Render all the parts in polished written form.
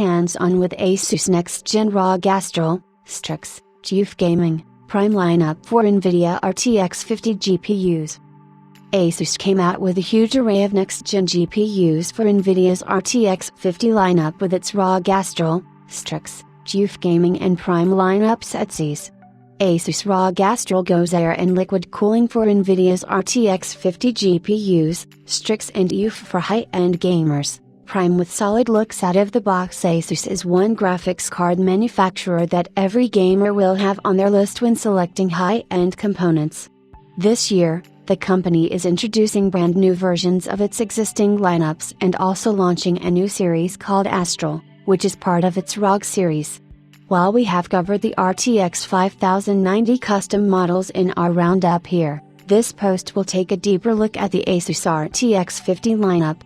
hands-on with ASUS next-gen ROG Astral, Strix, TUF gaming, prime lineup for NVIDIA RTX 50 GPUs. ASUS came out with a huge array of next-gen GPUs for NVIDIA's RTX 50 lineup with its ROG Astral, Strix, TUF gaming and prime lineups at ASUS. ASUS ROG Astral goes air and liquid cooling for NVIDIA's RTX 50 GPUs, Strix and TUF for high-end gamers. Prime with solid looks out of the box. ASUS is one graphics card manufacturer that every gamer will have on their list when selecting high-end components. This year, the company is introducing brand new versions of its existing lineups and also launching a new series called Astral, which is part of its ROG series. While we have covered the RTX 5090 custom models in our roundup here, this post will take a deeper look at the ASUS RTX 50 lineup.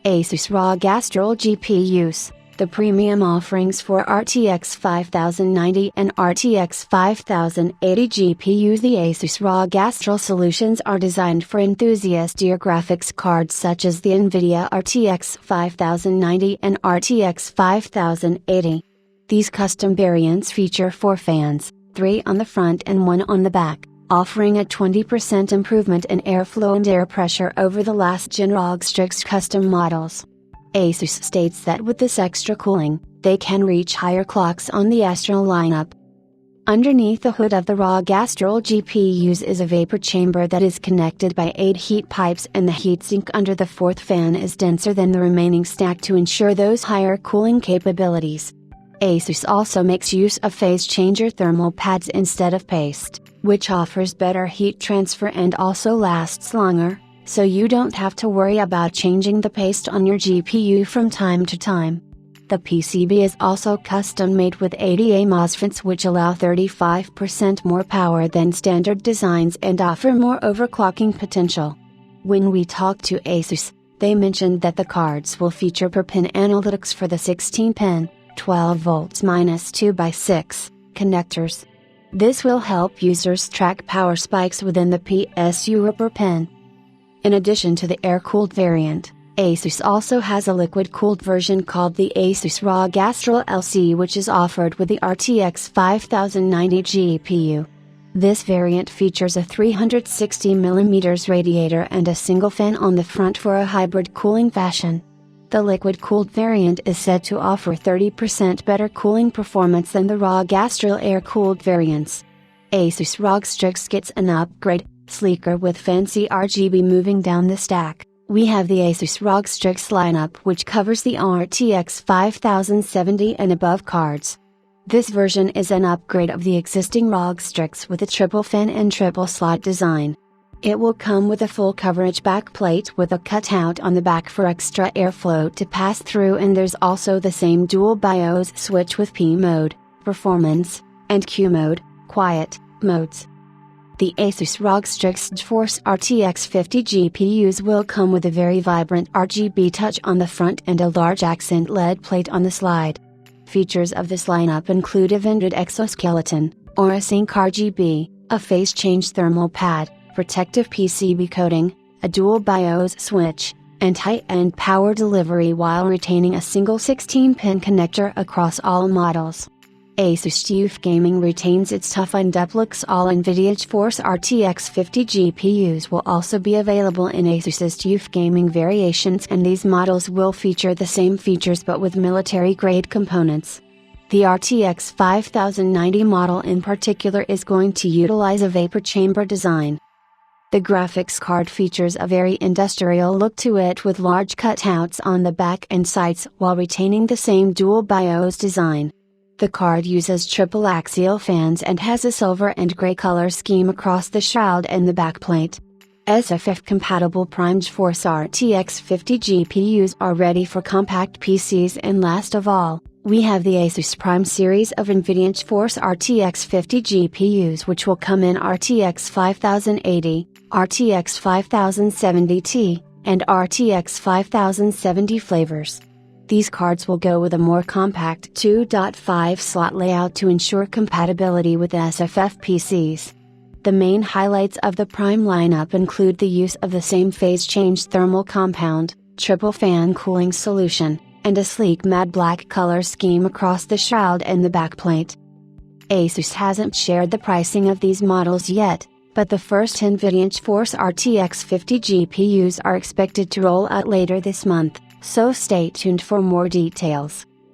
ASUS ROG Astral GPUs, the premium offerings for RTX 5090 and RTX 5080 GPUs. The ASUS ROG Astral solutions are designed for enthusiast graphics cards such as the NVIDIA RTX 5090 and RTX 5080. These custom variants feature 4 fans, 3 on the front and 1 on the back, offering a 20% improvement in airflow and air pressure over the last-gen ROG Strix custom models. ASUS states that with this extra cooling, they can reach higher clocks on the Astral lineup. Underneath the hood of the ROG Astral GPUs is a vapor chamber that is connected by 8 heat pipes, and the heatsink under the 4th fan is denser than the remaining stack to ensure those higher cooling capabilities. ASUS also makes use of phase changer thermal pads instead of paste, which offers better heat transfer and also lasts longer, so you don't have to worry about changing the paste on your GPU from time to time. The PCB is also custom made with ADA MOSFETs, which allow 35% more power than standard designs and offer more overclocking potential. When we talked to ASUS, they mentioned that the cards will feature per-pin analytics for the 16-pin, 12 volts -2x6 connectors. This will help users track power spikes within the PSU or per pin. In addition to the air-cooled variant, ASUS also has a liquid-cooled version called the ASUS ROG Astral LC, which is offered with the RTX 5090 GPU. This variant features a 360mm radiator and a single fan on the front for a hybrid cooling fashion. The liquid-cooled variant is said to offer 30% better cooling performance than the ROG Astral air-cooled variants. ASUS ROG Strix gets an upgrade, sleeker with fancy RGB moving down the stack. We have the ASUS ROG Strix lineup, which covers the RTX 5070 and above cards. This version is an upgrade of the existing ROG Strix with a triple fan and triple slot design. It will come with a full coverage backplate with a cutout on the back for extra airflow to pass through, and there's also the same dual BIOS switch with P mode, performance, and Q mode, quiet, modes. The ASUS ROG Strix GeForce RTX 50 GPUs will come with a very vibrant RGB touch on the front and a large accent LED plate on the slide. Features of this lineup include a vented exoskeleton, or a sync RGB, a phase change thermal pad, protective PCB coating, a dual BIOS switch, and high-end power delivery while retaining a single 16-pin connector across all models. ASUS TUF Gaming retains its TUF and looks. All NVIDIA GeForce RTX 50 GPUs will also be available in ASUS's TUF Gaming variations, and these models will feature the same features but with military-grade components. The RTX 5090 model in particular is going to utilize a vapor chamber design. The graphics card features a very industrial look to it with large cutouts on the back and sides while retaining the same dual BIOS design. The card uses triple axial fans and has a silver and gray color scheme across the shroud and the backplate. SFF-compatible Prime GeForce RTX 50 GPUs are ready for compact PCs, and last of all, we have the ASUS Prime series of NVIDIA GeForce RTX 50 GPUs, which will come in RTX 5080, RTX 5070 Ti, and RTX 5070 flavors. These cards will go with a more compact 2.5 slot layout to ensure compatibility with SFF PCs. The main highlights of the Prime lineup include the use of the same phase change thermal compound, triple fan cooling solution, and a sleek matte black color scheme across the shroud and the backplate. ASUS hasn't shared the pricing of these models yet, but the first NVIDIA GeForce RTX 50 GPUs are expected to roll out later this month, so stay tuned for more details.